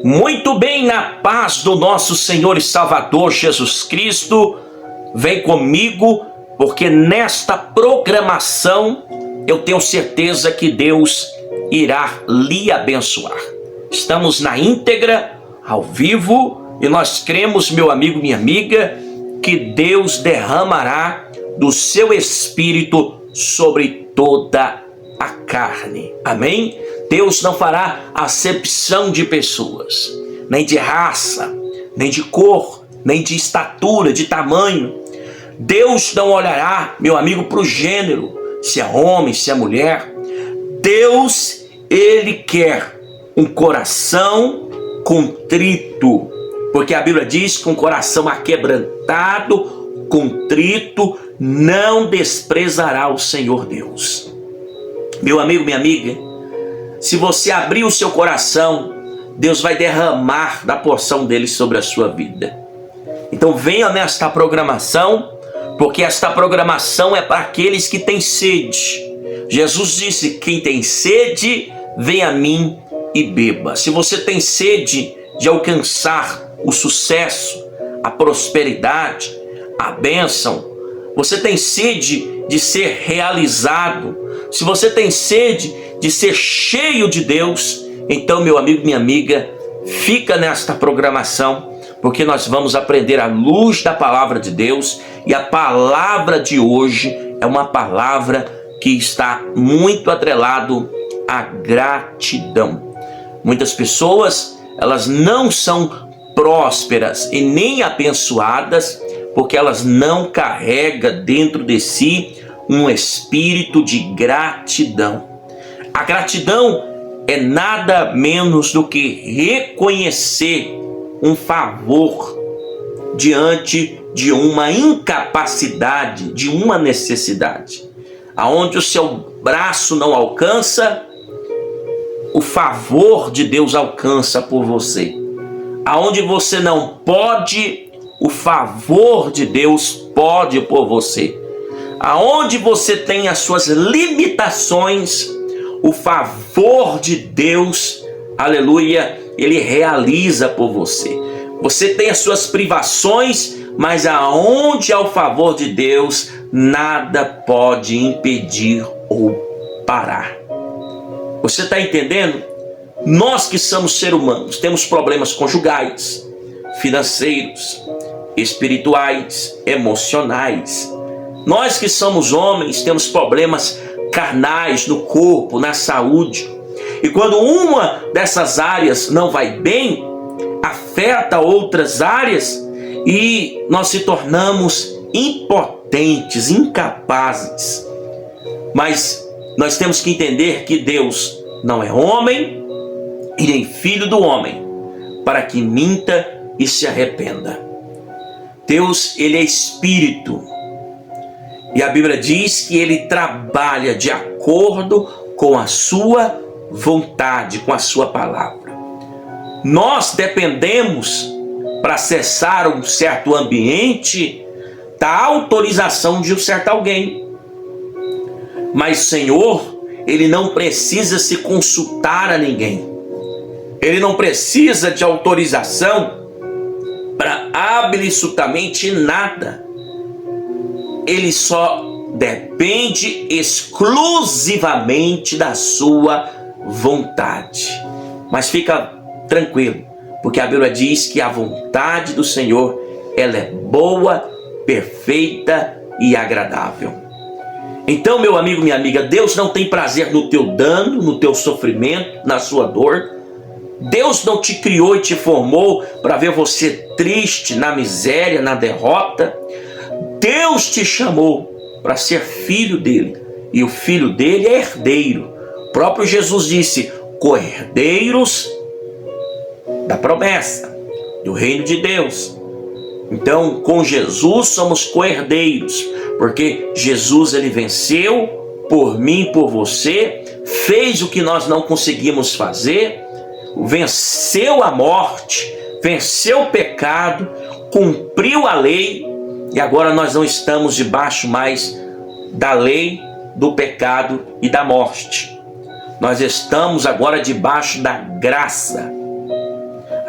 Muito bem, na paz do nosso Senhor e Salvador Jesus Cristo, vem comigo, porque nesta programação eu tenho certeza que Deus irá lhe abençoar. Estamos na íntegra, ao vivo, e nós cremos, meu amigo, minha amiga, que Deus derramará do seu Espírito sobre toda a carne. Amém? Deus não fará acepção de pessoas, nem de raça, nem de cor, nem de estatura, de tamanho. Deus não olhará, meu amigo, para o gênero, se é homem, se é mulher. Deus, Ele quer um coração contrito, porque a Bíblia diz que um coração aquebrantado, contrito, não desprezará o Senhor Deus. Meu amigo, minha amiga, se você abrir o seu coração, Deus vai derramar da porção dele sobre a sua vida. Então venha nesta programação, porque esta programação é para aqueles que têm sede. Jesus disse: quem tem sede, vem a mim e beba. Se você tem sede de alcançar o sucesso, a prosperidade, a bênção, você tem sede de ser realizado, se você tem sede de ser cheio de Deus, então, meu amigo, minha amiga, fica nesta programação, porque nós vamos aprender à luz da palavra de Deus, e a palavra de hoje é uma palavra que está muito atrelado à gratidão. Muitas pessoas, elas não são prósperas e nem abençoadas, porque elas não carregam dentro de si um espírito de gratidão. A gratidão é nada menos do que reconhecer um favor diante de uma incapacidade, de uma necessidade. Aonde o seu braço não alcança, o favor de Deus alcança por você. Aonde você não pode, o favor de Deus pode por você. Aonde você tem as suas limitações, o favor de Deus, aleluia, Ele realiza por você. Você tem as suas privações, mas aonde há o favor de Deus, nada pode impedir ou parar. Você está entendendo? Nós que somos seres humanos, temos problemas conjugais, financeiros, espirituais, emocionais. Nós que somos homens, temos problemas carnais no corpo, na saúde. E quando uma dessas áreas não vai bem, afeta outras áreas e nós se tornamos impotentes, incapazes. Mas nós temos que entender que Deus não é homem e nem filho do homem, para que minta e se arrependa. Deus, Ele é Espírito. E a Bíblia diz que Ele trabalha de acordo com a sua vontade, com a sua palavra. Nós dependemos, para acessar um certo ambiente, da autorização de um certo alguém. Mas o Senhor, Ele não precisa se consultar a ninguém. Ele não precisa de autorização para absolutamente nada. Ele só depende exclusivamente da sua vontade. Mas fica tranquilo, porque a Bíblia diz que a vontade do Senhor, ela é boa, perfeita e agradável. Então, meu amigo, minha amiga, Deus não tem prazer no teu dano, no teu sofrimento, na sua dor. Deus não te criou e te formou para ver você triste, na miséria, na derrota. Deus te chamou para ser filho dele, e o filho dele é herdeiro. O próprio Jesus disse: co-herdeiros da promessa, do reino de Deus. Então, com Jesus somos co-herdeiros, porque Jesus, Ele venceu por mim, por você, fez o que nós não conseguimos fazer, venceu a morte, venceu o pecado, cumpriu a lei. E agora nós não estamos debaixo mais da lei, do pecado e da morte. Nós estamos agora debaixo da graça.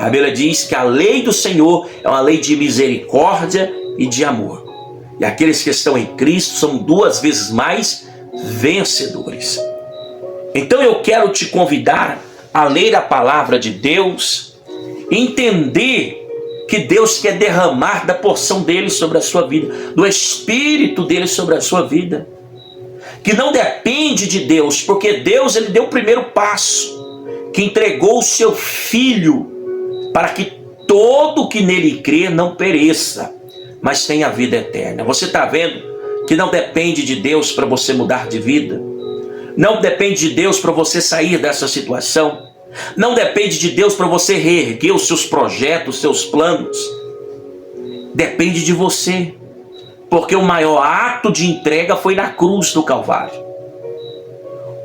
A Bíblia diz que a lei do Senhor é uma lei de misericórdia e de amor. E aqueles que estão em Cristo são 2 vezes mais vencedores. Então eu quero te convidar a ler a palavra de Deus, entender que Deus quer derramar da porção dele sobre a sua vida, do Espírito dele sobre a sua vida, que não depende de Deus, porque Deus ele deu o primeiro passo, que entregou o seu Filho para que todo que nele crê não pereça, mas tenha a vida eterna. Você está vendo que não depende de Deus para você mudar de vida? Não depende de Deus para você sair dessa situação? Não depende de Deus para você reerguer os seus projetos, os seus planos? Depende de você, porque o maior ato de entrega foi na cruz do Calvário.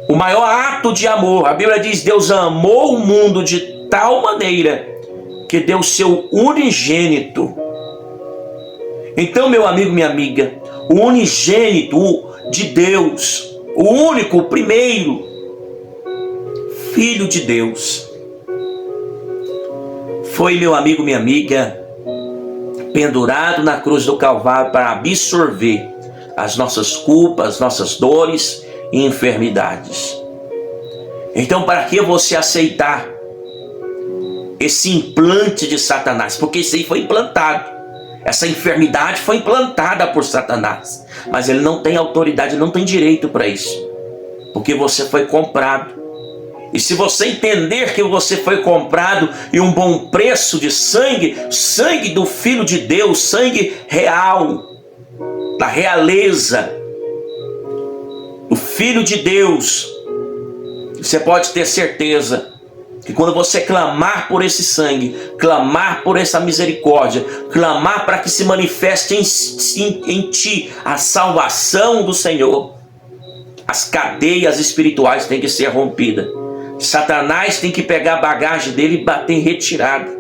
O maior ato de amor, a Bíblia diz, Deus amou o mundo de tal maneira que deu o seu unigênito. Então, meu amigo, minha amiga, o unigênito de Deus, o único, o primeiro Filho de Deus, foi, meu amigo, minha amiga, pendurado na cruz do Calvário para absorver as nossas culpas, as nossas dores e enfermidades. Então, para que você aceitar esse implante de Satanás? Porque isso aí foi implantado. Essa enfermidade foi implantada por Satanás. Mas ele não tem autoridade, não tem direito para isso. Porque você foi comprado. E se você entender que você foi comprado e um bom preço de sangue, sangue do Filho de Deus, sangue real, da realeza, o Filho de Deus, você pode ter certeza que quando você clamar por esse sangue, clamar por essa misericórdia, clamar para que se manifeste em ti a salvação do Senhor, as cadeias espirituais têm que ser rompidas. Satanás tem que pegar a bagagem dele e bater em retirada.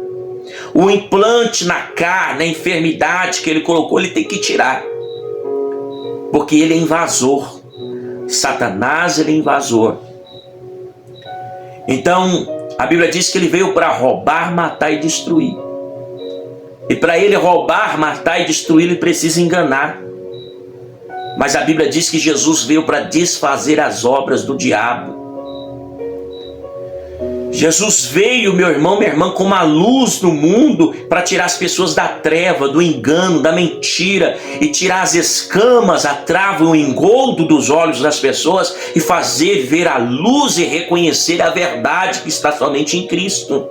O implante na carne, a enfermidade que ele colocou, ele tem que tirar. Porque ele é invasor. Satanás, ele é invasor. Então, a Bíblia diz que ele veio para roubar, matar e destruir. E para ele roubar, matar e destruir, ele precisa enganar. Mas a Bíblia diz que Jesus veio para desfazer as obras do diabo. Jesus veio, meu irmão, minha irmã, como a luz no mundo para tirar as pessoas da treva, do engano, da mentira e tirar as escamas, a trava e o engoldo dos olhos das pessoas e fazer ver a luz e reconhecer a verdade que está somente em Cristo.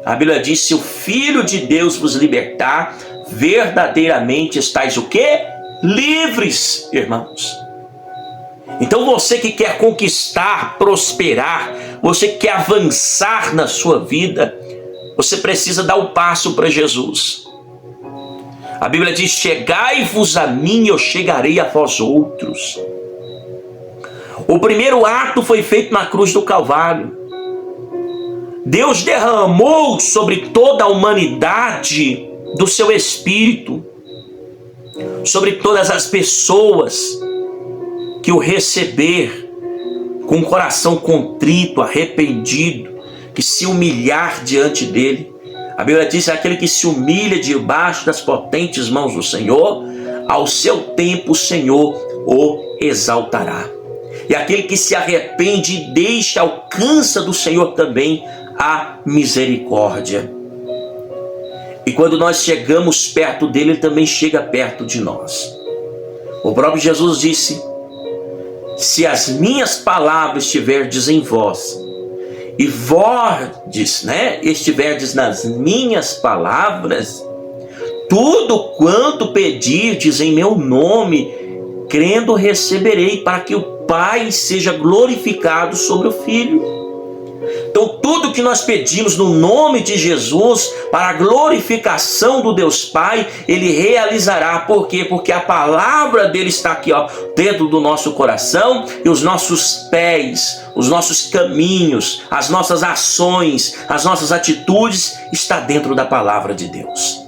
A Bíblia diz, se o Filho de Deus vos libertar, verdadeiramente estáis o quê? Livres, irmãos. Então você que quer conquistar, prosperar, você que quer avançar na sua vida, você precisa dar o passo para Jesus. A Bíblia diz, chegai-vos a mim, eu chegarei a vós outros. O primeiro ato foi feito na cruz do Calvário. Deus derramou sobre toda a humanidade do seu Espírito, sobre todas as pessoas que o receber com o coração contrito, arrependido, que se humilhar diante dele. A Bíblia diz, aquele que se humilha debaixo das potentes mãos do Senhor, ao seu tempo o Senhor o exaltará. E aquele que se arrepende e deixa, alcança do Senhor também a misericórdia. E quando nós chegamos perto dele, ele também chega perto de nós. O próprio Jesus disse, se as minhas palavras estiverdes em vós, e vós, estiverdes nas minhas palavras, tudo quanto pedirdes em meu nome, crendo receberei, para que o Pai seja glorificado sobre o Filho. Então tudo que nós pedimos no nome de Jesus, para a glorificação do Deus Pai, Ele realizará. Por quê? Porque a palavra dele está aqui, dentro do nosso coração, e os nossos pés, os nossos caminhos, as nossas ações, as nossas atitudes, está dentro da palavra de Deus.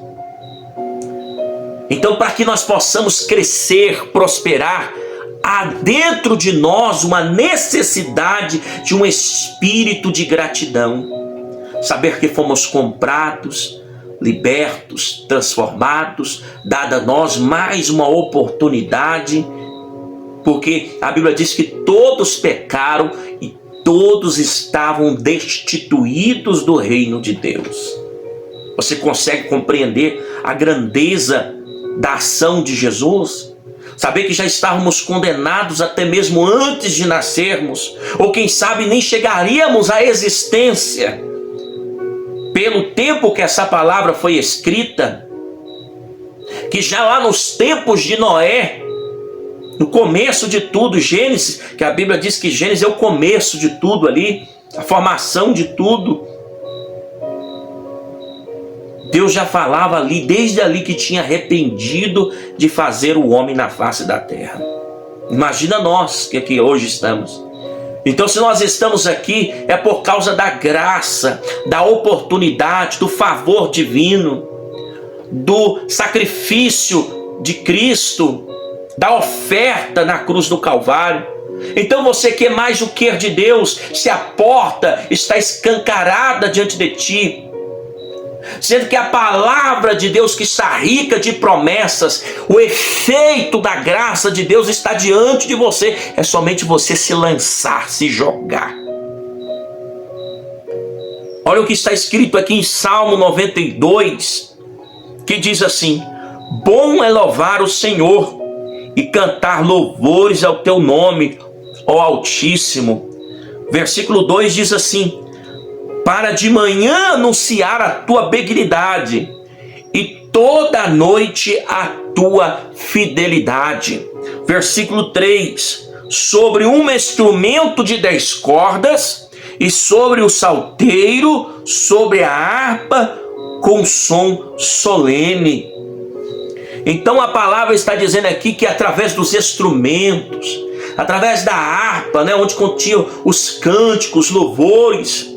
Então, para que nós possamos crescer, prosperar, há dentro de nós uma necessidade de um espírito de gratidão. saber que fomos comprados, libertos, transformados, dada a nós mais uma oportunidade, porque a Bíblia diz que todos pecaram e todos estavam destituídos do reino de Deus. Você consegue compreender a grandeza da ação de Jesus? Saber que já estávamos condenados até mesmo antes de nascermos, ou quem sabe nem chegaríamos à existência, pelo tempo que essa palavra foi escrita, que já lá nos tempos de Noé, no começo de tudo, Gênesis, que a Bíblia diz que Gênesis é o começo de tudo ali, a formação de tudo. Deus já falava ali, desde ali, que tinha arrependido de fazer o homem na face da terra. Imagina nós que aqui hoje estamos. Então, se nós estamos aqui, é por causa da graça, da oportunidade, do favor divino, do sacrifício de Cristo, da oferta na cruz do Calvário. Então você quer mais o que de Deus, se a porta está escancarada diante de ti, sendo que a palavra de Deus, que está rica de promessas, o efeito da graça de Deus está diante de você, é somente você se lançar, se jogar. Olha o que está escrito aqui em Salmo 92, que diz assim: bom é louvar o Senhor e cantar louvores ao teu nome, ó Altíssimo. Versículo 2 diz assim: para de manhã anunciar a tua benignidade e toda a noite a tua fidelidade. Versículo 3: sobre um instrumento de 10 cordas e sobre o salteiro, sobre a harpa com som solene. Então a palavra está dizendo aqui que através dos instrumentos, através da harpa, onde continham os cânticos, louvores,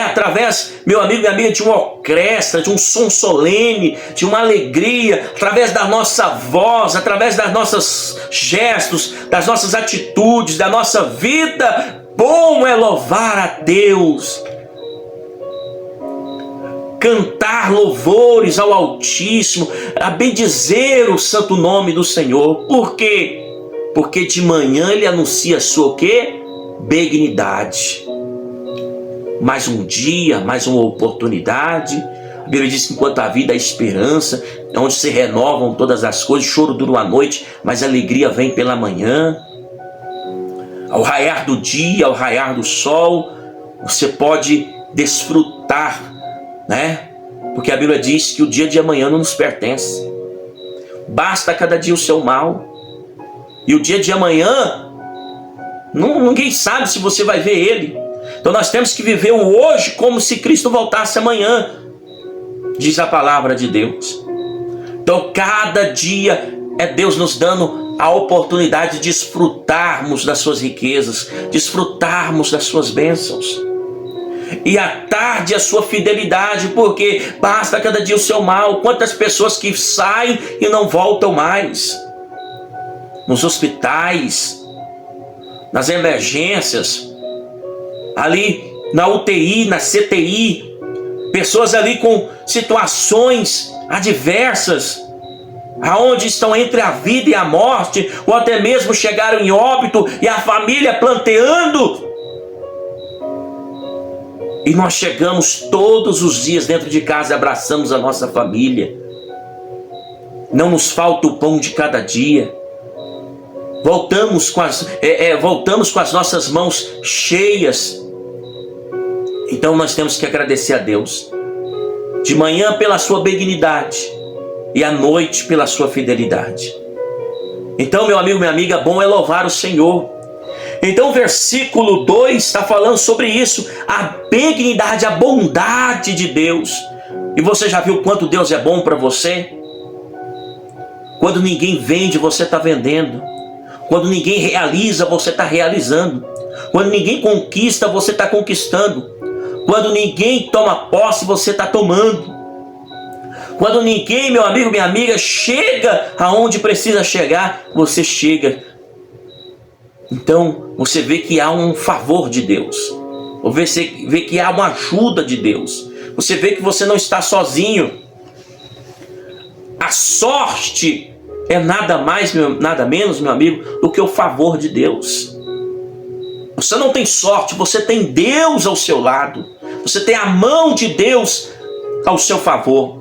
através, meu amigo e amiga, de uma orquestra, de um som solene, de uma alegria, através da nossa voz, através das nossos gestos, das nossas atitudes, da nossa vida, bom é louvar a Deus, cantar louvores ao Altíssimo, a bendizer o santo nome do Senhor. Por quê? Porque de manhã ele anuncia a sua o quê? Benignidade. Mais um dia, mais uma oportunidade. A Bíblia diz que enquanto a vida há esperança, é onde se renovam todas as coisas. Choro dura uma noite, mas a alegria vem pela manhã. Ao raiar do dia, ao raiar do sol, você pode desfrutar, porque a Bíblia diz que o dia de amanhã não nos pertence. Basta cada dia o seu mal. E o dia de amanhã, ninguém sabe se você vai ver ele. Então nós temos que viver o hoje como se Cristo voltasse amanhã, diz a palavra de Deus. Então cada dia é Deus nos dando a oportunidade de desfrutarmos das suas riquezas, desfrutarmos das suas bênçãos. E à tarde a sua fidelidade, porque basta cada dia o seu mal. Quantas pessoas que saem e não voltam mais, nos hospitais, nas emergências, ali na UTI, na CTI, pessoas ali com situações adversas, aonde estão entre a vida e a morte, ou até mesmo chegaram em óbito, e a família planteando. E nós chegamos todos os dias dentro de casa e abraçamos a nossa família. Não nos falta o pão de cada dia. Voltamos com as nossas mãos cheias. Então nós temos que agradecer a Deus. De manhã pela sua benignidade e à noite pela sua fidelidade. Então, meu amigo, minha amiga, bom é louvar o Senhor. Então o versículo 2 está falando sobre isso, a benignidade, a bondade de Deus. E você já viu quanto Deus é bom para você? Quando ninguém vende, você está vendendo. Quando ninguém realiza, você está realizando. Quando ninguém conquista, você está conquistando. Quando ninguém toma posse, você está tomando. Quando ninguém, meu amigo, minha amiga, chega aonde precisa chegar, você chega. Então, você vê que há um favor de Deus. Você vê que há uma ajuda de Deus. Você vê que você não está sozinho. A sorte é nada mais, nada menos, meu amigo, do que o favor de Deus. Você não tem sorte, você tem Deus ao seu lado. Você tem a mão de Deus ao seu favor.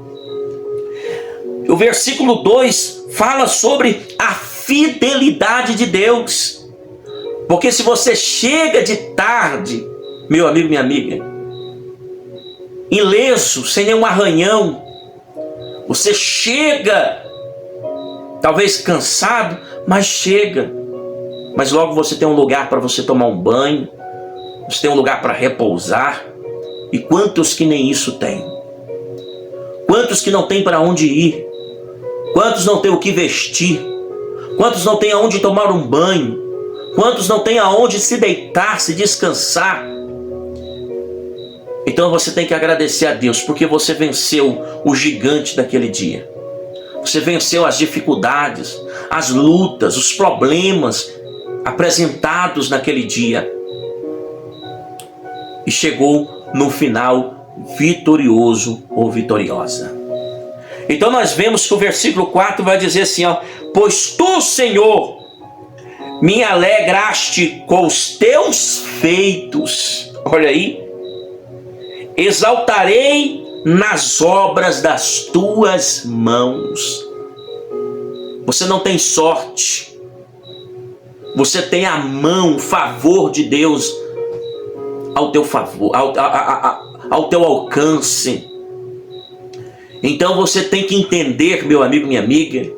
O versículo 2 fala sobre a fidelidade de Deus. Porque se você chega de tarde, meu amigo, minha amiga, ileso, sem nenhum arranhão, você chega, talvez cansado, mas chega. Mas logo você tem um lugar para você tomar um banho, você tem um lugar para repousar. E quantos que nem isso tem? Quantos que não tem para onde ir? Quantos não tem o que vestir? Quantos não tem aonde tomar um banho? Quantos não tem aonde se deitar, se descansar? Então você tem que agradecer a Deus, porque você venceu o gigante daquele dia. Você venceu as dificuldades, as lutas, os problemas apresentados naquele dia. E chegou no final vitorioso ou vitoriosa. Então nós vemos que o versículo 4 vai dizer assim, ó: pois tu, Senhor, me alegraste com os teus feitos. Olha aí. Exaltarei nas obras das tuas mãos. Você não tem sorte. Você tem a mão, o favor de Deus ao teu favor, ao teu alcance. Então você tem que entender, meu amigo, minha amiga,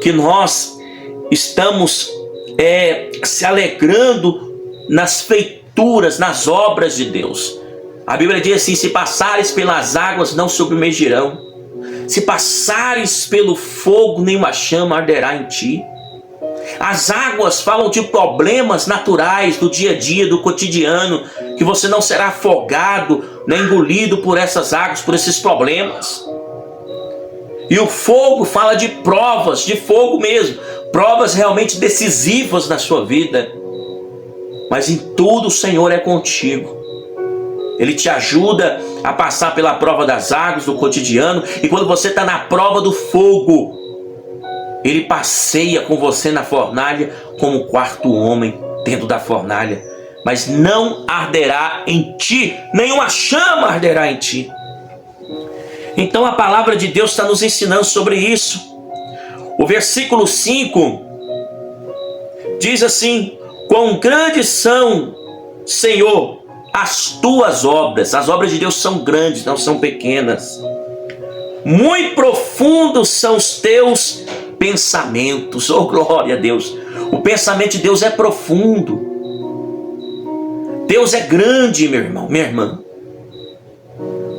que nós estamos se alegrando nas feituras, nas obras de Deus. A Bíblia diz assim: se passares pelas águas, não submergirão. Se passares pelo fogo, nenhuma chama arderá em ti. As águas falam de problemas naturais do dia a dia, do cotidiano, que você não será afogado, nem engolido por essas águas, por esses problemas. E o fogo fala de provas, de fogo mesmo, provas realmente decisivas na sua vida. Mas em tudo o Senhor é contigo. Ele te ajuda a passar pela prova das águas, do cotidiano, e quando você está na prova do fogo, Ele passeia com você na fornalha como o quarto homem dentro da fornalha. Mas não arderá em ti, nenhuma chama arderá em ti. Então a palavra de Deus está nos ensinando sobre isso. O versículo 5 diz assim: quão grandes são, Senhor, as tuas obras. As obras de Deus são grandes, não são pequenas. Muito profundos são os teus pensamentos. Oh, glória a Deus. O pensamento de Deus é profundo. Deus é grande, meu irmão, minha irmã.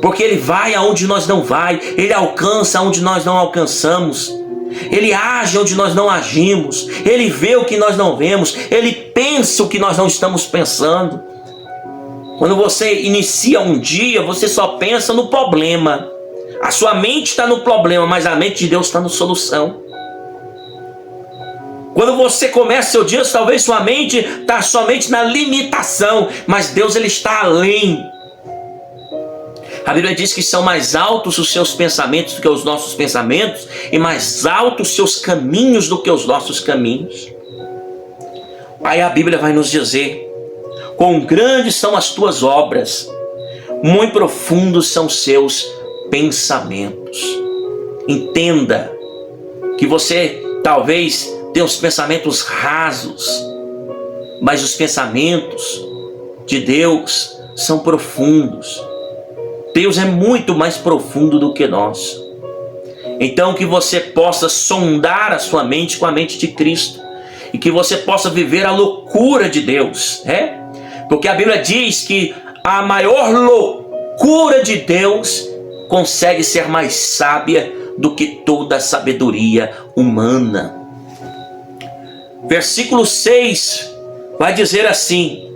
Porque Ele vai aonde nós não vai. Ele alcança aonde nós não alcançamos. Ele age onde nós não agimos. Ele vê o que nós não vemos. Ele pensa o que nós não estamos pensando. Quando você inicia um dia, você só pensa no problema. A sua mente está no problema, mas a mente de Deus está na solução. Quando você começa seu dia, talvez sua mente está somente na limitação, mas Deus, Ele está além. A Bíblia diz que são mais altos os seus pensamentos do que os nossos pensamentos, e mais altos os seus caminhos do que os nossos caminhos. Aí a Bíblia vai nos dizer: quão grandes são as tuas obras, muito profundos são os seus pensamentos. Entenda que você talvez tenha os pensamentos rasos, mas os pensamentos de Deus são profundos. Deus é muito mais profundo do que nós. Então que você possa sondar a sua mente com a mente de Cristo, e que você possa viver a loucura de Deus, porque a Bíblia diz que a maior loucura de Deus consegue ser mais sábia do que toda a sabedoria humana. Versículo 6 vai dizer assim: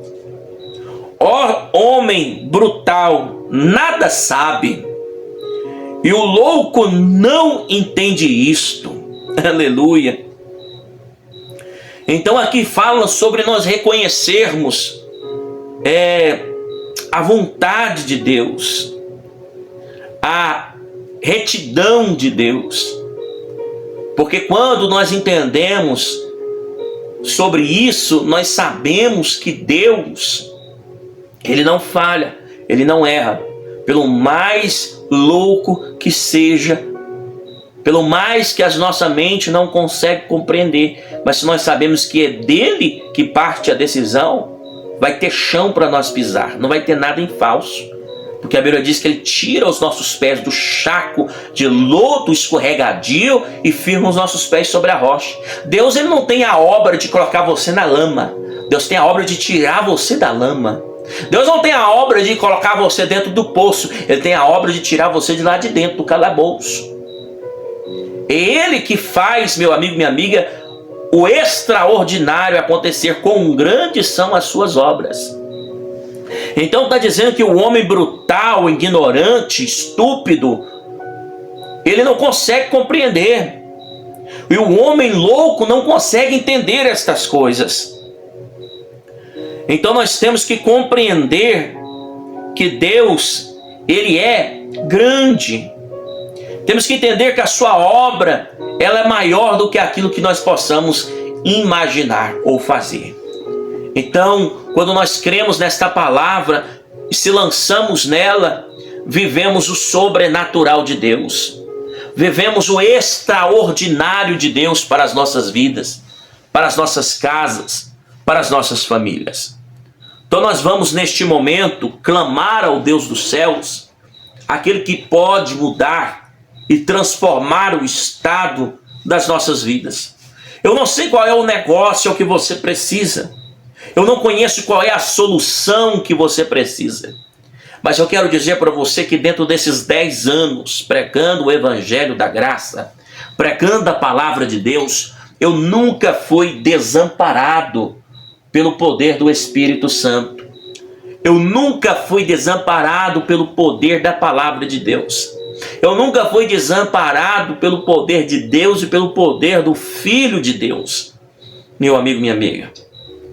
ó homem brutal, nada sabe, e o louco não entende isto. Aleluia. Então aqui fala sobre nós reconhecermos a vontade de Deus, a retidão de Deus. Porque quando nós entendemos sobre isso, nós sabemos que Deus, Ele não falha, Ele não erra. Pelo mais louco que seja, pelo mais que a nossa mente não consegue compreender, mas se nós sabemos que é dele que parte a decisão, vai ter chão para nós pisar, não vai ter nada em falso. Porque a Bíblia diz que Ele tira os nossos pés do chaco de lodo escorregadio e firma os nossos pés sobre a rocha. Deus, Ele não tem a obra de colocar você na lama. Deus tem a obra de tirar você da lama. Deus não tem a obra de colocar você dentro do poço. Ele tem a obra de tirar você de lá de dentro, do calabouço. É Ele que faz, meu amigo, minha amiga, o extraordinário acontecer. Quão grandes são as suas obras. Então está dizendo que o homem brutal, ignorante, estúpido, ele não consegue compreender. E o homem louco não consegue entender estas coisas. Então nós temos que compreender que Deus, Ele é grande. Temos que entender que a sua obra, ela é maior do que aquilo que nós possamos imaginar ou fazer. Então, quando nós cremos nesta palavra e se lançamos nela, vivemos o sobrenatural de Deus. Vivemos o extraordinário de Deus para as nossas vidas, para as nossas casas, para as nossas famílias. Então nós vamos neste momento clamar ao Deus dos céus, aquele que pode mudar e transformar o estado das nossas vidas. Eu não sei qual é o negócio que você precisa. Eu não conheço qual é a solução que você precisa. Mas eu quero dizer para você que dentro desses 10 anos, pregando o Evangelho da Graça, pregando a palavra de Deus, eu nunca fui desamparado pelo poder do Espírito Santo. Eu nunca fui desamparado pelo poder da palavra de Deus. Eu nunca fui desamparado pelo poder de Deus e pelo poder do Filho de Deus. Meu amigo, minha amiga.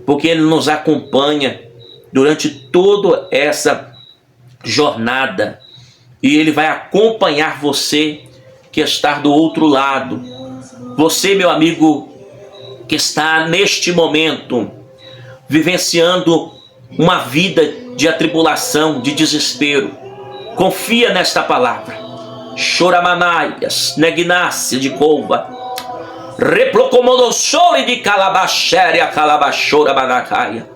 Porque Ele nos acompanha durante toda essa jornada. E Ele vai acompanhar você que está do outro lado. Você, meu amigo, que está neste momento vivenciando uma vida de atribulação, de desespero. Confia nesta palavra. Choramanaias, negnácia de couva. Reprocomodossore de calabachéria, calabachora manacaia.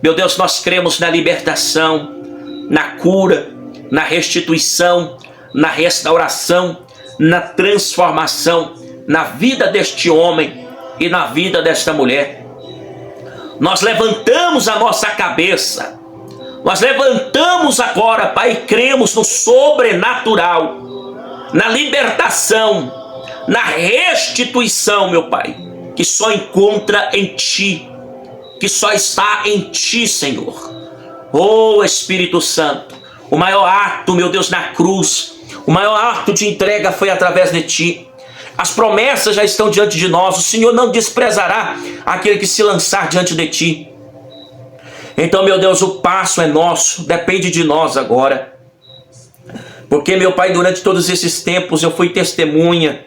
Meu Deus, nós cremos na libertação, na cura, na restituição, na restauração, na transformação, na vida deste homem e na vida desta mulher. Nós levantamos a nossa cabeça. Nós levantamos agora, Pai, e cremos no sobrenatural, na libertação, na restituição, meu Pai, que só encontra em Ti, que só está em Ti, Senhor. Oh, Espírito Santo, o maior ato, meu Deus, na cruz, o maior ato de entrega foi através de Ti. As promessas já estão diante de nós. O Senhor não desprezará aquele que se lançar diante de Ti. Então, meu Deus, o passo é nosso, depende de nós agora. Porque, meu Pai, durante todos esses tempos eu fui testemunha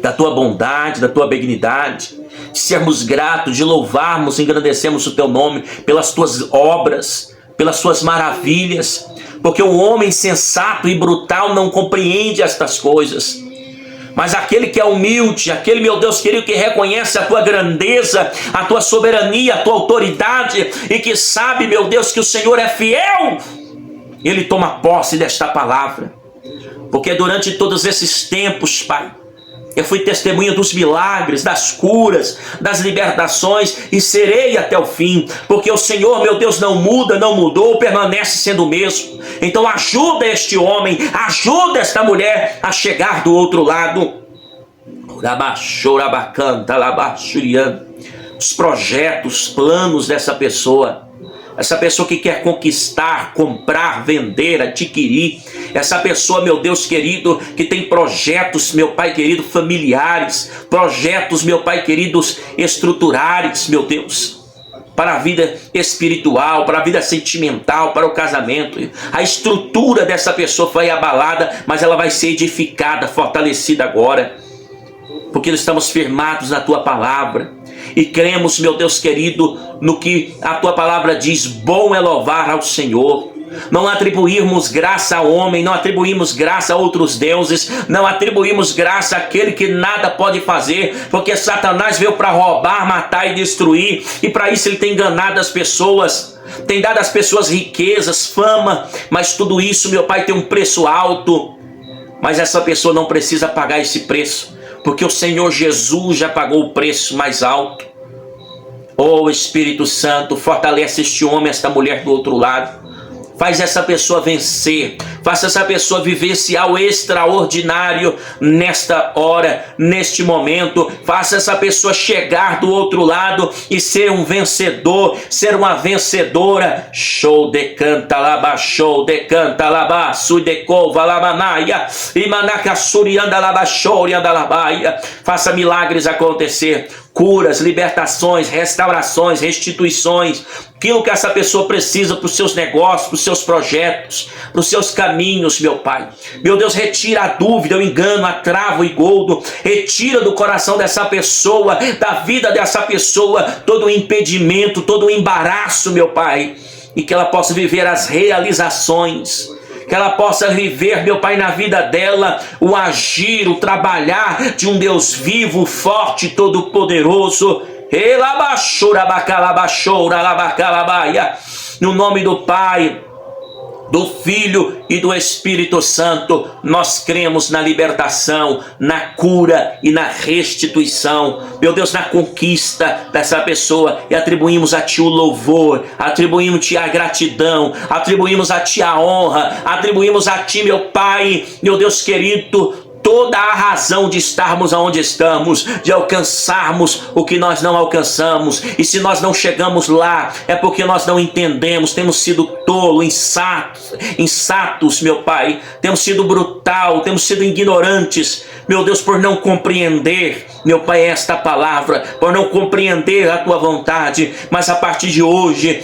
da Tua bondade, da Tua benignidade, de sermos gratos, de louvarmos, engrandecermos o Teu nome pelas Tuas obras, pelas Suas maravilhas. Porque o homem sensato e brutal não compreende estas coisas. Mas aquele que é humilde, aquele, meu Deus querido, que reconhece a Tua grandeza, a Tua soberania, a Tua autoridade, e que sabe, meu Deus, que o Senhor é fiel, ele toma posse desta palavra. Porque durante todos esses tempos, Pai, eu fui testemunha dos milagres, das curas, das libertações, e serei até o fim, porque o Senhor, meu Deus, não muda, não mudou, permanece sendo o mesmo. Então ajuda este homem, ajuda esta mulher a chegar do outro lado. Os projetos, planos dessa pessoa, essa pessoa que quer conquistar, comprar, vender, adquirir, essa pessoa, meu Deus querido, que tem projetos, meu Pai querido, familiares, projetos, meu Pai queridos, estruturais, meu Deus. para a vida espiritual, para a vida sentimental, para o casamento. A estrutura dessa pessoa foi abalada, mas ela vai ser edificada, fortalecida agora, porque nós estamos firmados na tua palavra e cremos, meu Deus querido, no que a tua palavra diz. Bom é louvar ao Senhor. Não atribuirmos graça ao homem, não atribuímos graça a outros deuses, não atribuímos graça àquele que nada pode fazer, porque Satanás veio para roubar, matar e destruir, e para isso ele tem enganado as pessoas, tem dado às pessoas riquezas, fama, mas tudo isso, meu Pai, tem um preço alto. Mas essa pessoa não precisa pagar esse preço, porque o Senhor Jesus já pagou o preço mais alto. Oh Espírito Santo, fortalece este homem, esta mulher do outro lado. Faz essa pessoa vencer, faça essa pessoa vivenciar o extraordinário nesta hora, neste momento. Faça essa pessoa chegar do outro lado e ser um vencedor, ser uma vencedora. Show de canta laba, show de canta laba, suidecova labanaia, imanaka surianda laba, shourianda labaia. Faça milagres acontecer. Curas, libertações, restaurações, restituições, aquilo que essa pessoa precisa para os seus negócios, para os seus projetos, para os seus caminhos, meu Pai. Meu Deus, retira a dúvida, o engano, a trava, o engodo, retira do coração dessa pessoa, da vida dessa pessoa, todo o impedimento, todo o embaraço, meu Pai, e que ela possa viver as realizações, que ela possa viver, meu Pai, na vida dela, o agir, o trabalhar de um Deus vivo, forte, todo-poderoso. No nome do Pai, do Filho e do Espírito Santo, nós cremos na libertação, na cura e na restituição, meu Deus, na conquista dessa pessoa, e atribuímos a Ti o louvor, atribuímos a Ti a gratidão, atribuímos a Ti a honra, atribuímos a Ti, meu Pai, meu Deus querido, toda a razão de estarmos aonde estamos, de alcançarmos o que nós não alcançamos. E se nós não chegamos lá, é porque nós não entendemos, temos sido tolos, insatos, meu Pai, temos sido brutal, temos sido ignorantes, meu Deus, por não compreender, meu Pai, esta palavra, por não compreender a Tua vontade. Mas a partir de hoje,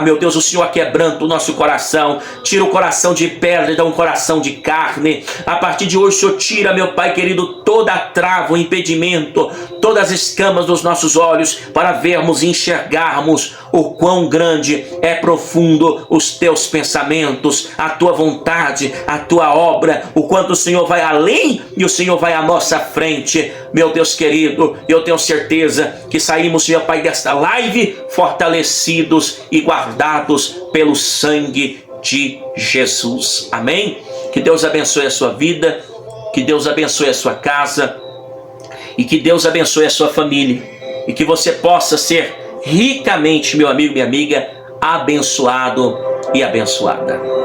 meu Deus, o Senhor quebranta o nosso coração, tira o coração de pedra e dá um coração de carne. A partir de hoje, o Senhor tira, meu Pai querido, toda a trava, o impedimento, todas as escamas dos nossos olhos, para vermos e enxergarmos o quão grande é profundo os Teus pensamentos, a Tua vontade, a Tua obra, o quanto o Senhor vai além e o Senhor vai à nossa frente. Meu Deus querido, eu tenho certeza que saímos, meu Pai, desta live fortalecidos e guardados pelo sangue de Jesus. Amém? Que Deus abençoe a sua vida, que Deus abençoe a sua casa e que Deus abençoe a sua família, e que você possa ser ricamente, meu amigo, minha amiga, abençoado e abençoada.